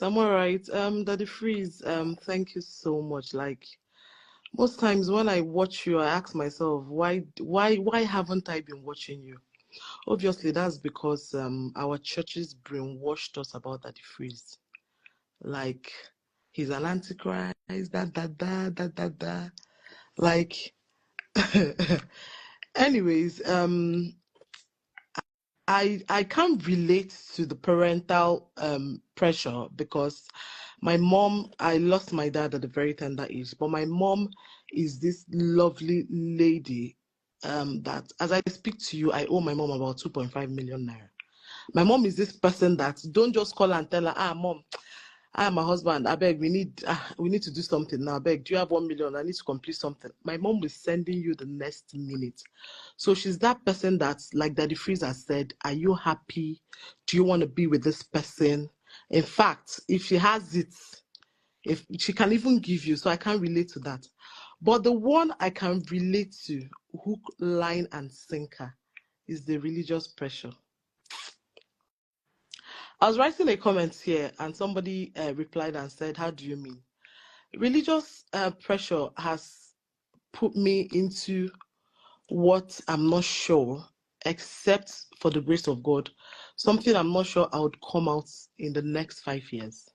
I'm all right. Daddy Freeze, thank you so much. Like most times when I watch you, I ask myself, why haven't I been watching you? Obviously, that's because our churches brainwashed us about Daddy Freeze. Like he's an antichrist, da. Like, anyways, I can't relate to the parental pressure because my mom, I lost my dad at a very tender age, but my mom is this lovely lady that as I speak to you, I owe my mom about 2.5 million naira. My mom is this person that don't just call and tell her, mom, my husband, I beg, we need to do something now. I beg, do you have 1 million? I need to complete something. My mom is sending you the next minute. So she's that person that's like Daddy Freezer said, are you happy? Do you want to be with this person? In fact, if she has it, if she can even give you, so I can't relate to that. But the one I can relate to, hook, line, and sinker, is the religious pressure. I was writing a comment here and somebody replied and said, how do you mean? Religious pressure has put me into what I'm not sure, except for the grace of God, something I'm not sure I would come out in the next 5 years.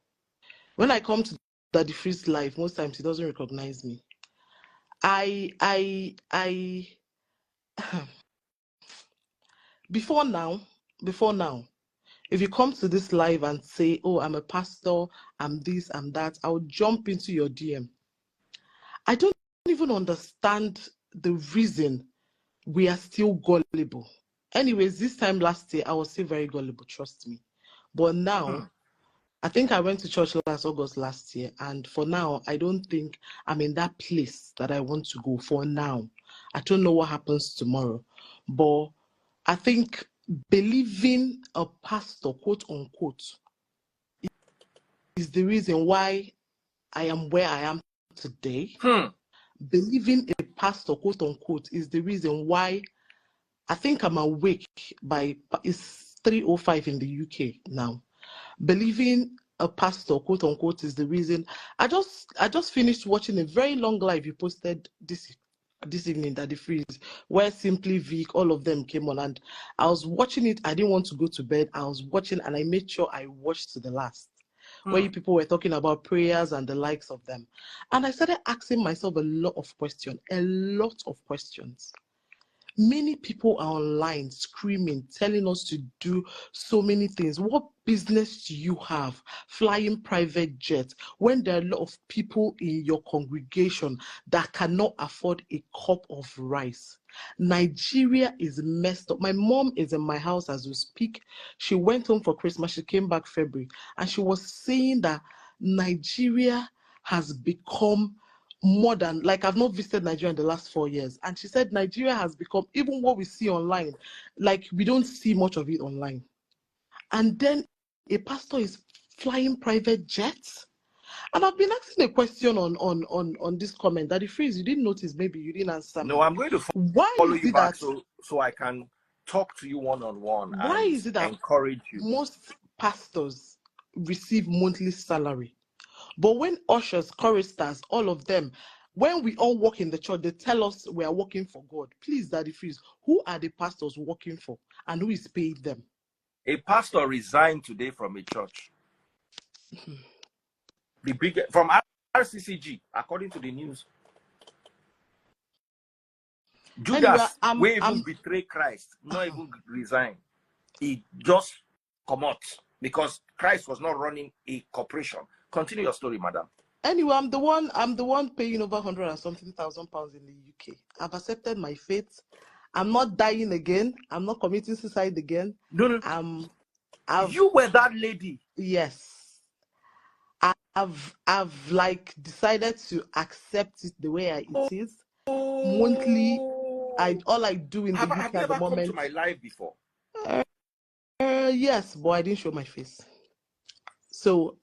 When I come to Daddy Free's life, most times he doesn't recognize me. I before now, if you come to this live and say, oh, I'm a pastor, I'm this, I'm that, I'll jump into your DM. I don't even understand the reason we are still gullible. Anyways, this time last year, I was still very gullible, trust me. But now, I think I went to church last August last year, and for now, I don't think I'm in that place that I want to go for now. I don't know what happens tomorrow. But I think believing a pastor, quote unquote, is the reason why I am where I am today. Believing a pastor, quote unquote, is the reason why I think I'm awake by, it's 3:05 in the UK now. Believing a pastor, quote unquote, is the reason. I just finished watching a very long live you posted this evening, Daddy Freeze, where Simply Vic, all of them came on, and I was watching it. I didn't want to go to bed. I was watching, and I made sure I watched to the last, where you people were talking about prayers and the likes of them. And I started asking myself a lot of questions. Many people are online screaming, telling us to do so many things. What business do you have flying private jets when there are a lot of people in your congregation that cannot afford a cup of rice? Nigeria is messed up. My mom is in my house as we speak. She went home for Christmas. She came back February, and she was saying that Nigeria has become more than, like, I've not visited Nigeria in the last 4 years. And she said Nigeria has become, even what we see online, like we don't see much of it online. And then a pastor is flying private jets. And I've been asking a question on this comment, Daddy Freeze, you didn't notice, maybe you didn't answer me. No, I'm going to follow you back so I can talk to you one-on-one. Why is it that encourage you? Most pastors receive monthly salary, but when ushers, choristers, all of them, when we all work in the church, they tell us we are working for God. Please, Daddy Freeze, who are the pastors working for and who is paying them? A pastor resigned today from a church. The biggest, from RCCG, according to the news. Judas, we even betray Christ, not even resign. He just come out because Christ was not running a corporation. Continue your story, madam. Anyway, I'm the one paying over 100 and something thousand pounds in the UK. I've accepted my fate. I'm not dying again. I'm not committing suicide again. No. You were that lady. Yes. I've like decided to accept it the way it is. Monthly, all I do in the UK have you at the ever moment. Come to my live before? Yes, but I didn't show my face. So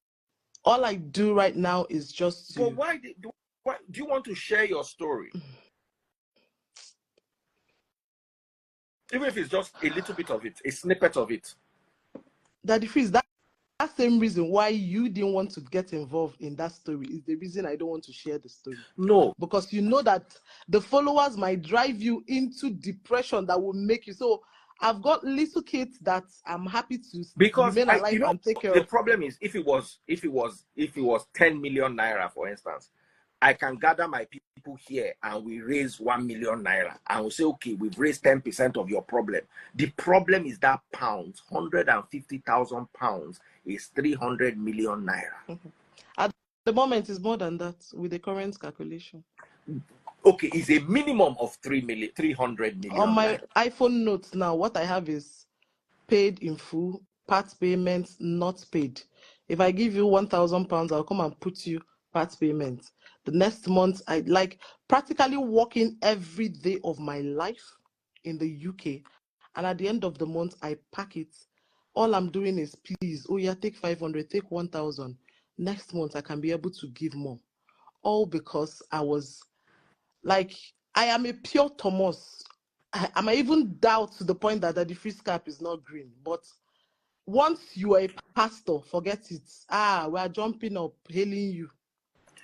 all I do right now is just to. But why do you want to share your story? Even if it's just a little bit of it, a snippet of it. Daddy Freeze, that same reason why you didn't want to get involved in that story is the reason I don't want to share the story. No. Because you know that the followers might drive you into depression that will make you. So I've got little kids that I'm happy to remain alive and take care of. The problem is if it was 10 million naira, for instance, I can gather my people here and we raise 1 million naira and we'll say, okay, we've raised 10% of your problem. The problem is that pounds, 150,000 pounds is 300 million naira. At the moment, it's more than that with the current calculation. Okay, it's a minimum of 300 million. On my iPhone notes now, what I have is paid in full, part payments not paid. If I give you £1,000, I'll come and put you part payment. The next month, I like practically working every day of my life in the UK. And at the end of the month, I pack it. All I'm doing is, please, oh yeah, take 500, take 1,000. Next month, I can be able to give more. All because I was like, I am a pure Thomas. I might even doubt to the point that the free cap is not green. But once you are a pastor, forget it. We are jumping up, hailing you.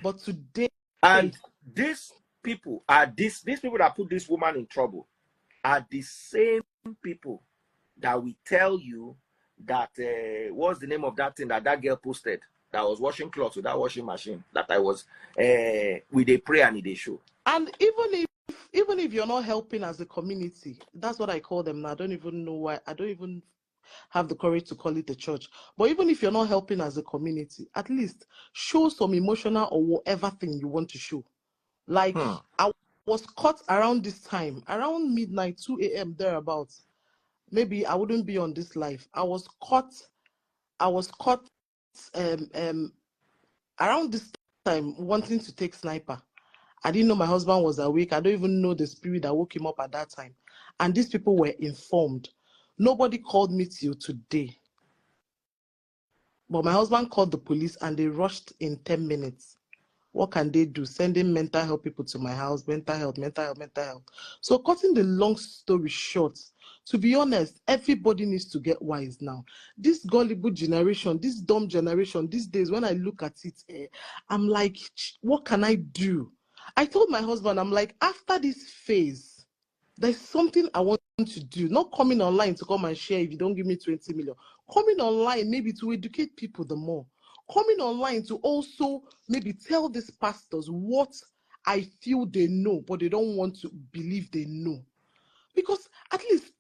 But today, and these people that put this woman in trouble are the same people that will tell you that what's the name of that thing that girl posted that was washing clothes with that washing machine that I was with a prayer and a show. And even if you're not helping as a community, that's what I call them now. I don't even know why. I don't even have the courage to call it a church. But even if you're not helping as a community, at least show some emotional or whatever thing you want to show. Like I was caught around this time, around midnight, 2 a.m. thereabouts. Maybe I wouldn't be on this live. I was caught around this time wanting to take sniper. I didn't know my husband was awake. I don't even know the spirit that woke him up at that time. And these people were informed. Nobody called me till today. But my husband called the police and they rushed in 10 minutes. What can they do? Sending mental health people to my house, mental health. So cutting the long story short, to be honest, everybody needs to get wise now. This gullible generation, this dumb generation, these days, when I look at it, I'm like, what can I do? I told my husband, I'm like, after this phase, there's something I want to do. Not coming online to come and share if you don't give me 20 million. Coming online maybe to educate people the more. Coming online to also maybe tell these pastors what I feel they know, but they don't want to believe they know. Because at least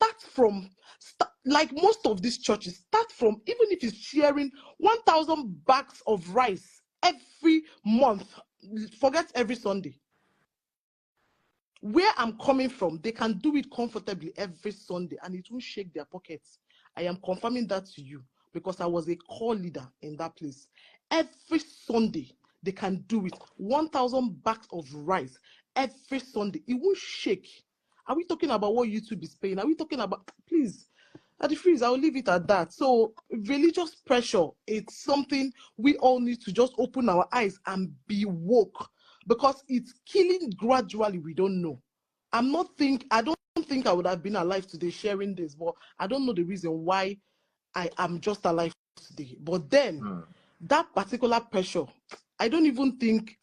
like most of these churches, start from, even if it's sharing 1,000 bags of rice every month, forget every Sunday. Where I'm coming from, they can do it comfortably every Sunday and it won't shake their pockets. I am confirming that to you because I was a core leader in that place. Every Sunday, they can do it. 1,000 bags of rice every Sunday. It won't shake. Are we talking about what YouTube is paying? Are we talking about, please, at the freeze, I'll leave it at that. So religious pressure, it's something we all need to just open our eyes and be woke because it's killing gradually. We don't know. I don't think I would have been alive today sharing this, but I don't know the reason why I am just alive today. But then that particular pressure, I don't even think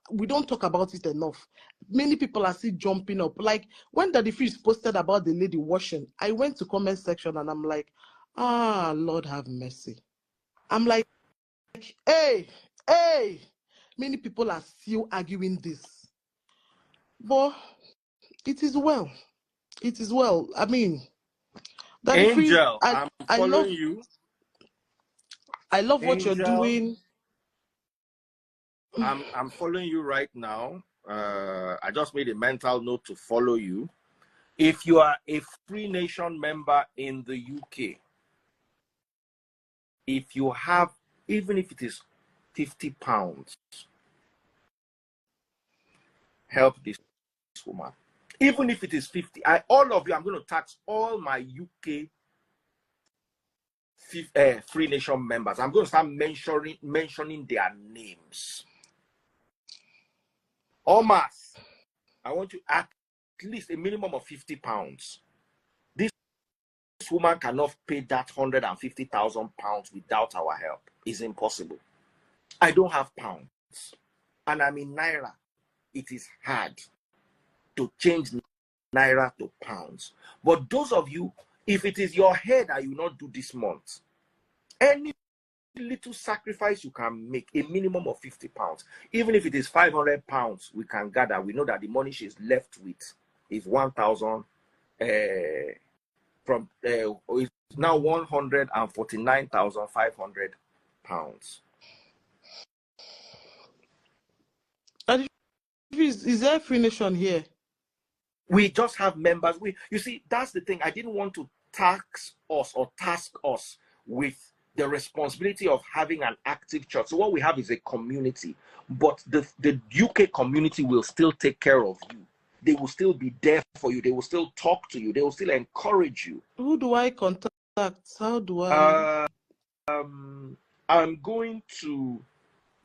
we don't talk about it enough. Many people are still jumping up. Like when Daddy Fish posted about the lady washing, I went to comment section and I'm like, Lord have mercy. I'm like, hey, many people are still arguing this. But it is well. It is well. I mean, Daddy Angel, Freeze, I'm following you. I love what you're doing. I'm following you right now. I just made a mental note to follow you. If you are a Free Nation member in the UK, if you have, even if it is £50, help this woman. Even if it is 50, all of you, I'm going to tax all my UK Free Nation members. I'm going to start mentioning their names. Omas, I want you at least a minimum of £50. This woman cannot pay that £150,000 without our help. It's impossible. I don't have pounds, and I'm in naira. It is hard to change naira to pounds. But those of you, if it is your head that you not do this month, any little sacrifice you can make, a minimum of £50, even if it is £500, we can gather. We know that the money she's left with is 1,000. From it's now £149,500. Is there a free nation here? We just have members. You see, that's the thing. I didn't want to task us with the responsibility of having an active church. So what we have is a community, but the UK community will still take care of you. They will still be there for you. They will still talk to you. They will still encourage you. Who do I contact? How do I? I'm going to.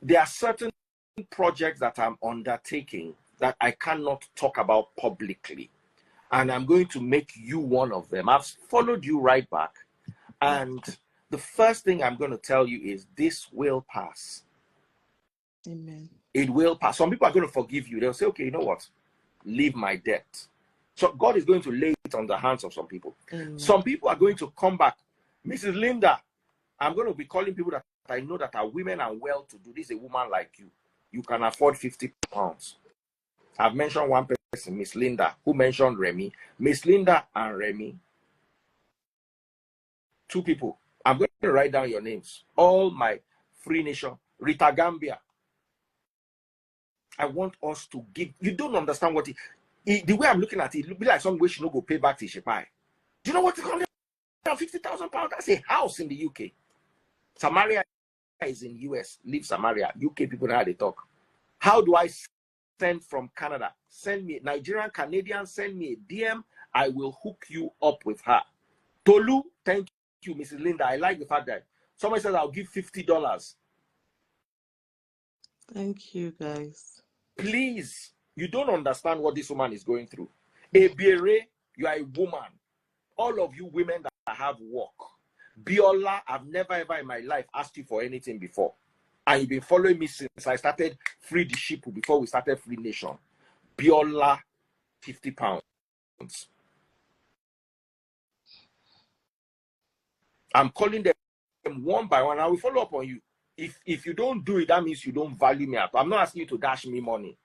There are certain projects that I'm undertaking that I cannot talk about publicly, and I'm going to make you one of them. I've followed you right back, and the first thing I'm going to tell you is this will pass. Amen. It will pass. Some people are going to forgive you. They'll say, okay, you know what? Leave my debt. So God is going to lay it on the hands of some people. Some people are going to come back. Mrs. Linda, I'm going to be calling people that I know that are women and well-to-do. This is a woman like you. You can afford £50. I've mentioned one person, Miss Linda, who mentioned Remy. Miss Linda and Remy, two people. I'm going to write down your names. All my free nation. Rita Gambia. I want us to give. You don't understand what the way I'm looking at it, it be like some way she no go pay back to Shepai. Do you know what it's £150,000? That's a house in the UK. Samaria is in US. Leave Samaria. UK people know how they talk. How do I send from Canada? Send me Nigerian, Canadian, send me a DM. I will hook you up with her. Tolu, thank you, Mrs. Linda. I like the fact that somebody says I'll give $50. Thank you, guys. Please, you don't understand what this woman is going through. Ebiere, you are a woman. All of you women that have work. Biola, I've never ever in my life asked you for anything before. And you've been following me since I started Free the Sheep before we started Free Nation. Biola, £50. I'm calling them one by one. I will follow up on you. If you don't do it, that means you don't value me up. I'm not asking you to dash me money.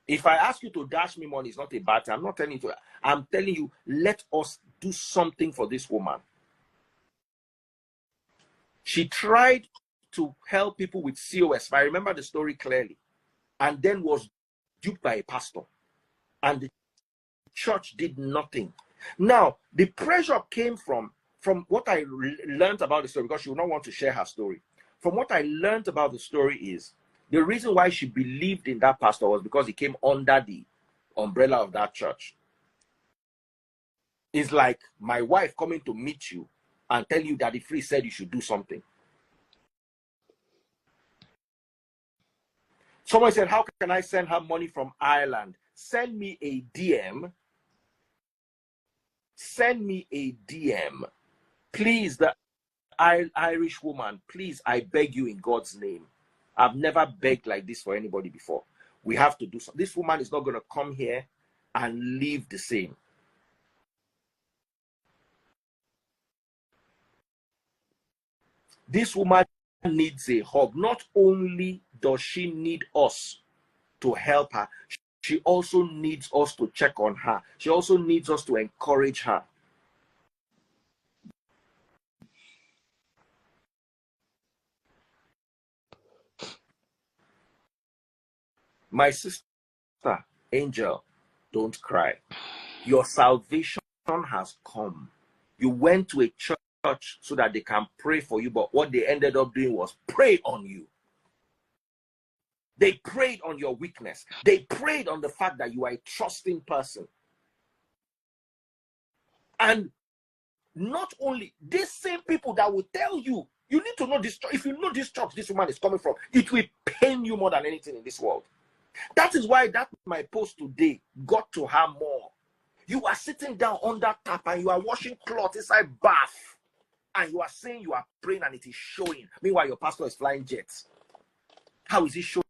If I ask you to dash me money, it's not a bad thing. I'm not telling you to. I'm telling you, let us do something for this woman. She tried to help people with COS. I remember the story clearly. And then was duped by a pastor. And the church did nothing. Now, the pressure came from what I learned about the story, because she would not want to share her story. From what I learned about the story is, the reason why she believed in that pastor was because he came under the umbrella of that church. It's like my wife coming to meet you and tell you that the free said you should do something. Someone said, how can I send her money from Ireland? Send me a DM. Send me a DM. Please, the Irish woman, please, I beg you in God's name. I've never begged like this for anybody before. We have to do something. This woman is not going to come here and leave the same. This woman needs a hug. Not only does she need us to help her, she also needs us to check on her. She also needs us to encourage her. My sister, Angel, don't cry. Your salvation has come. You went to a church so that they can pray for you, but what they ended up doing was pray on you. They prayed on your weakness. They prayed on the fact that you are a trusting person. And not only these same people that will tell you, you need to know this church. If you know this church this woman is coming from, it will pain you more than anything in this world. That is why that my post today got to her more. You are sitting down on that tap and you are washing cloth inside bath, and you are saying you are praying and it is showing. Meanwhile, your pastor is flying jets. How is it showing?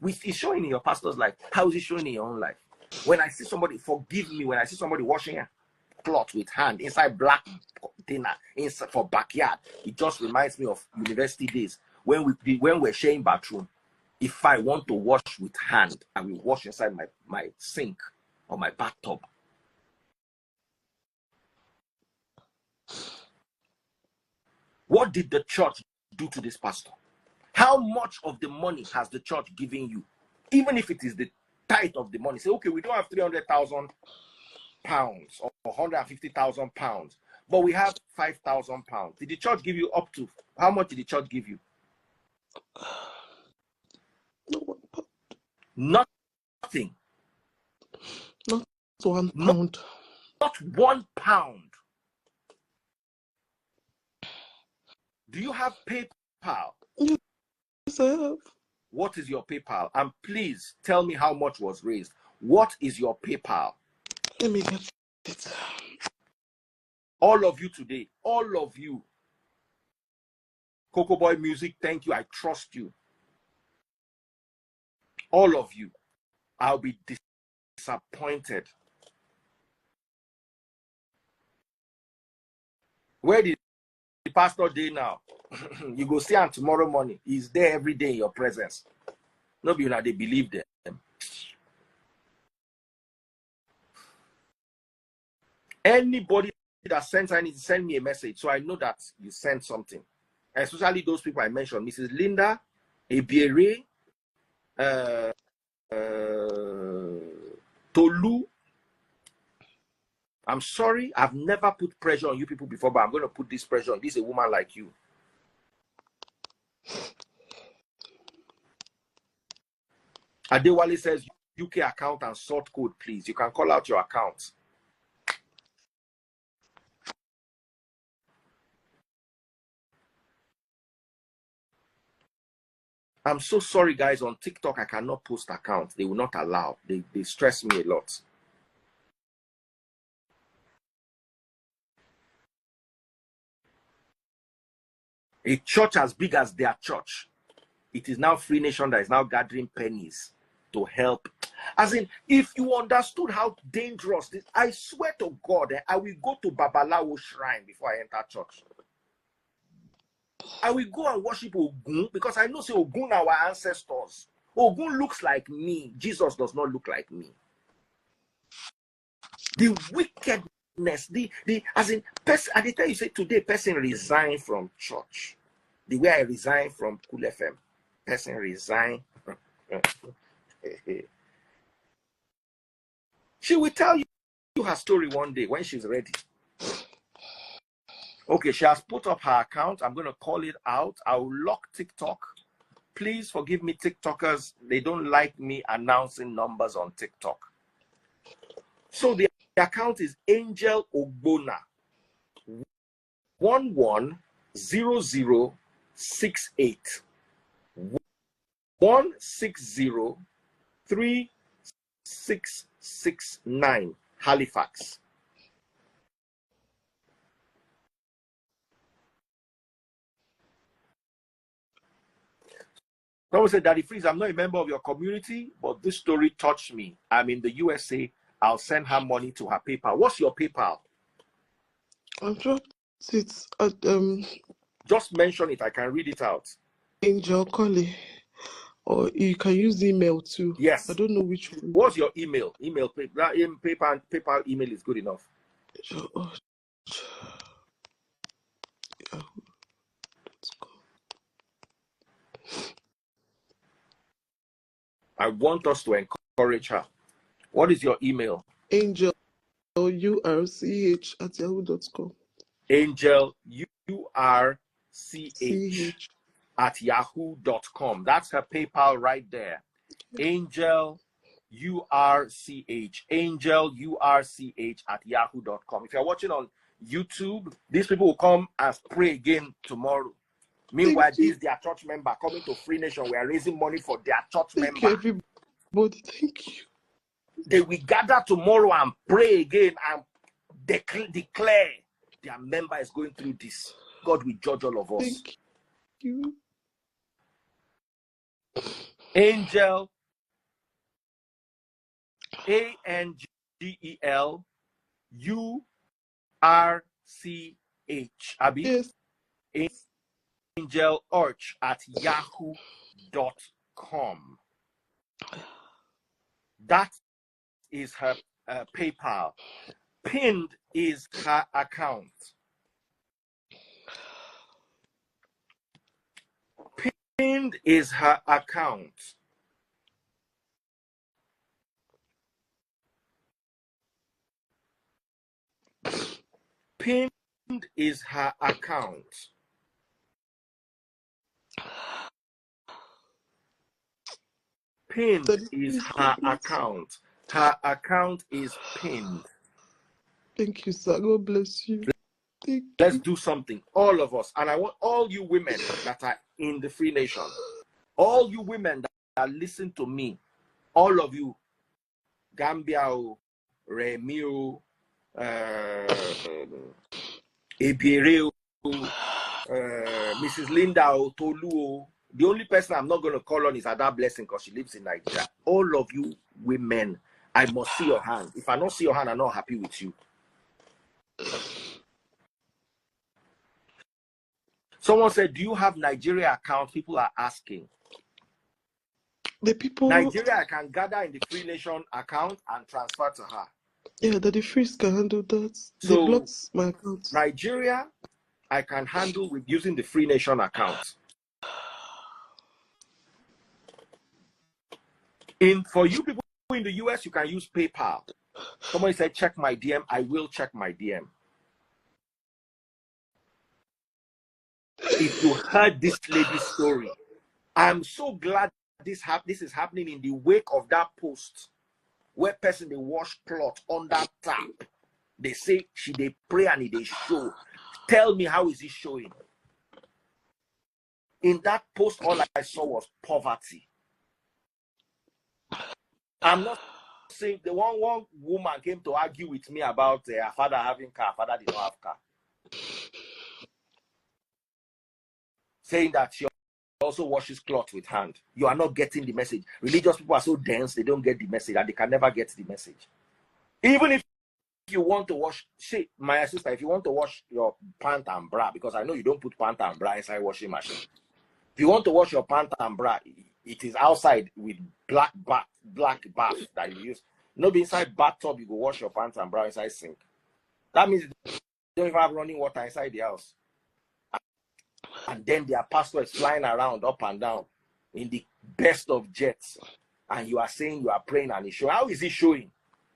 It's showing in your pastor's life. How is it showing in your own life? When I see somebody, forgive me, when I see somebody washing a cloth with hand inside black container inside for backyard, it just reminds me of university days when we're sharing bathroom. If I want to wash with hand, I will wash inside my sink or my bathtub. What did the church do to this pastor? How much of the money has the church given you? Even if it is the tithe of the money. Say, okay, we don't have 300,000 pounds or 150,000 pounds, but we have 5,000 pounds. Did the church give you up to, how much did the church give you? Nothing. Not 1 pound. Not 1 pound. Do you have PayPal? Yes, I have. What is your PayPal? And please tell me how much was raised. What is your PayPal? Let me get it. All of you today, all of you. Cocoa Boy Music, thank you. I trust you. All of you. I'll be disappointed. Where did the pastor day now? You go see him tomorrow morning. He's there every day in your presence. Nobody know they believe them. Anybody that sends, I need to send me a message so I know that you sent something. Especially those people I mentioned, Mrs. Linda, Ebiere, Tolu. I'm sorry, I've never put pressure on you people before, but I'm going to put this pressure on this a woman like you. Adewale says, UK account and sort code, please. You can call out your account. I'm so sorry, guys. On TikTok, I cannot post accounts. They will not allow. They stress me a lot. A church as big as their church, it is now Free Nation that is now gathering pennies to help. As in, if you understood how dangerous this, I swear to God, I will go to Babalawo shrine before I enter church. I will go and worship Ogun because I know say Ogun are our ancestors. Ogun looks like me. Jesus does not look like me. The wickedness, as in person, I tell you say today, person resigned from church. The way I resigned from Cool FM, person resigned. She will tell you her story one day when she's ready. Okay, she has put up her account. I'm going to call it out. I will lock TikTok. Please forgive me, TikTokers. They don't like me announcing numbers on TikTok. So the account is Angel Ogbona 110068 1603669 Halifax. Someone said, Daddy Freeze, I'm not a member of your community, but this story touched me. I'm in the USA. I'll send her money to her PayPal. What's your PayPal? I've dropped it at Just mention it. I can read it out. Angel Colley. Or you can use email too. Yes. I don't know which one. What's your email? PayPal email is good enough. I want us to encourage her. What is your email? Angel urch@yahoo.com. Angel urch @yahoo.com. That's her PayPal right there. Angel urch @yahoo.com. If you're watching on YouTube, these people will come and pray again tomorrow. Meanwhile, this is their church member coming to Free Nation. We are raising money for their church member. But thank you. They will gather tomorrow and pray again and declare their member is going through this. God will judge all of us. Thank you. Angel, ANGEL URCH, Abby. Yes. Angel Arch at yahoo.com. That is her PayPal. Pinned is her account. Pinned is her account. Pinned is her account. Pinned is her account. Her account is pinned. Thank you, sir. God bless you. Let's do something, all of us. And I want all you women that are in the Free Nation, all you women that listen to me, all of you, Gambia, Remi, Ebere, Mrs. Linda, Tolu. The only person I'm not going to call on is Ada Blessing because she lives in Nigeria. All of you women, I must see your hand. If I don't see your hand, I'm not happy with you. Someone said, do you have Nigeria account? People are asking. The people... Nigeria, I can gather in the Free Nation account and transfer to her. Yeah, the Frees can handle that. So, they blocked my account. Nigeria, I can handle with using the Free Nation account. For you people in the US, you can use PayPal. Somebody said, check my DM. I will check my DM. If you heard this lady's story, I'm so glad this is happening in the wake of that post where person they wash cloth on that tap. They say they pray and they show. Tell me, how is it showing? In that post, all I saw was poverty. I'm not saying the one woman came to argue with me about her father having car. Father did not have car. Saying that she also washes cloth with hand. You are not getting the message. Religious people are so dense, they don't get the message and they can never get the message. Even if you want to wash, say, my sister, if you want to wash your pant and bra, because I know you don't put pant and bra inside washing machine. If you want to wash your pant and bra, it is outside with black bath that you use. Not be inside bathtub, you go wash your pants and bra inside sink. That means you don't even have running water inside the house. And then their pastor is flying around up and down in the best of jets. And you are saying you are praying and it's showing. How is it showing?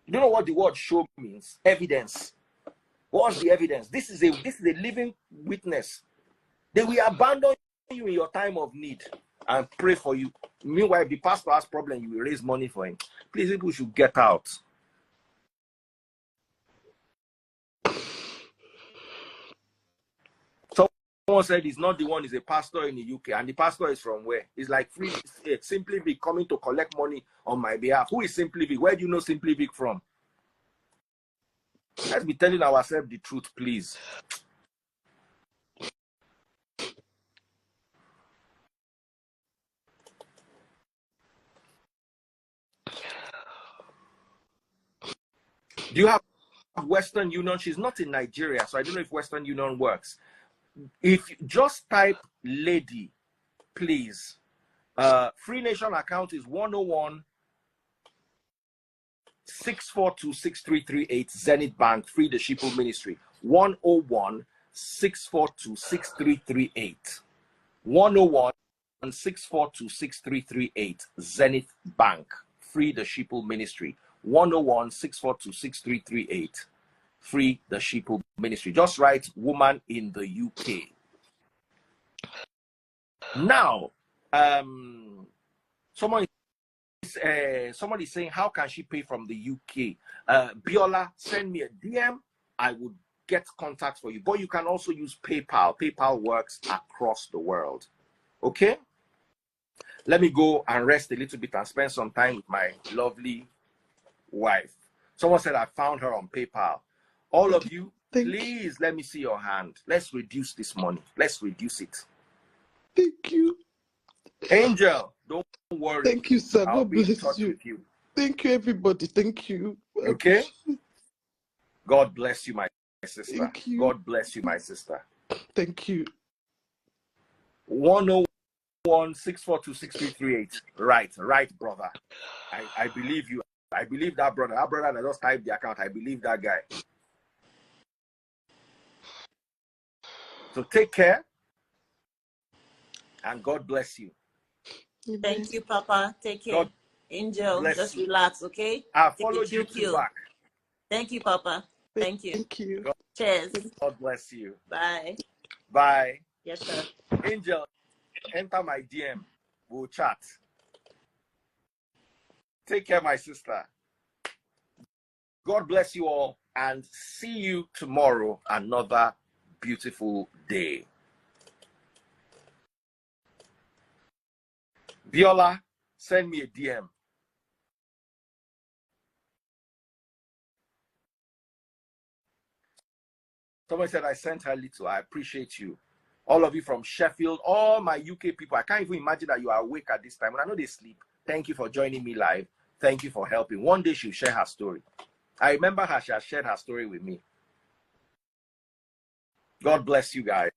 You don't know what the word show means. Evidence. What's the evidence? This is a living witness. They will abandon you in your time of need and pray for you. Meanwhile, if the pastor has problem, you will raise money for him. Please, people should get out. Someone said he's not the one, he's a pastor in the UK, and the pastor is from where? It's like Simply Vic coming to collect money on my behalf. Who is Simply Vic? Where do you know Simply Vic from? Let's be telling ourselves the truth, please. Do you have Western Union? She's not in Nigeria, so I don't know if Western Union works. If you just type lady, please. Free Nation account is 101 642 6338 Zenith Bank, Free the Sheeple Ministry. 101 642 6338. 101 642 6338 Zenith Bank, Free the Sheeple Ministry. 101 642 6338 Free the Sheeple Ministry. Just write woman in the UK. Now, somebody is saying, how can she pay from the UK? Biola, send me a DM. I would get contact for you. But you can also use PayPal. PayPal works across the world. Okay? Let me go and rest a little bit and spend some time with my lovely wife. Someone said I found her on PayPal. All of you, please let me see your hand. Let's reduce this money. Let's reduce it. Thank you. Angel, don't worry. Thank you, sir. I'll God be in bless touch you. with you. Thank you, everybody. Thank you. Okay? God bless you, my sister. Thank you. God bless you, my sister. Thank you. 101-642-6338. Right, brother. I believe you. I believe that brother. That brother that just typed the account. I believe that guy. So take care. And God bless you. Thank you, Papa. Take care. God Angel, just you. relax, okay? I followed you two back. Thank you, Papa. Thank you. Thank you. Cheers. God bless you. Bye. Bye. Yes, sir. Angel, enter my DM. We'll chat. Take care, my sister. God bless you all and see you tomorrow. Another beautiful day. Viola, send me a DM. Someone said I sent her little. I appreciate you. All of you from Sheffield, all my UK people. I can't even imagine that you are awake at this time. When I know they sleep, thank you for joining me live. Thank you for helping. One day she'll share her story. I remember her. She has shared her story with me. God bless you guys.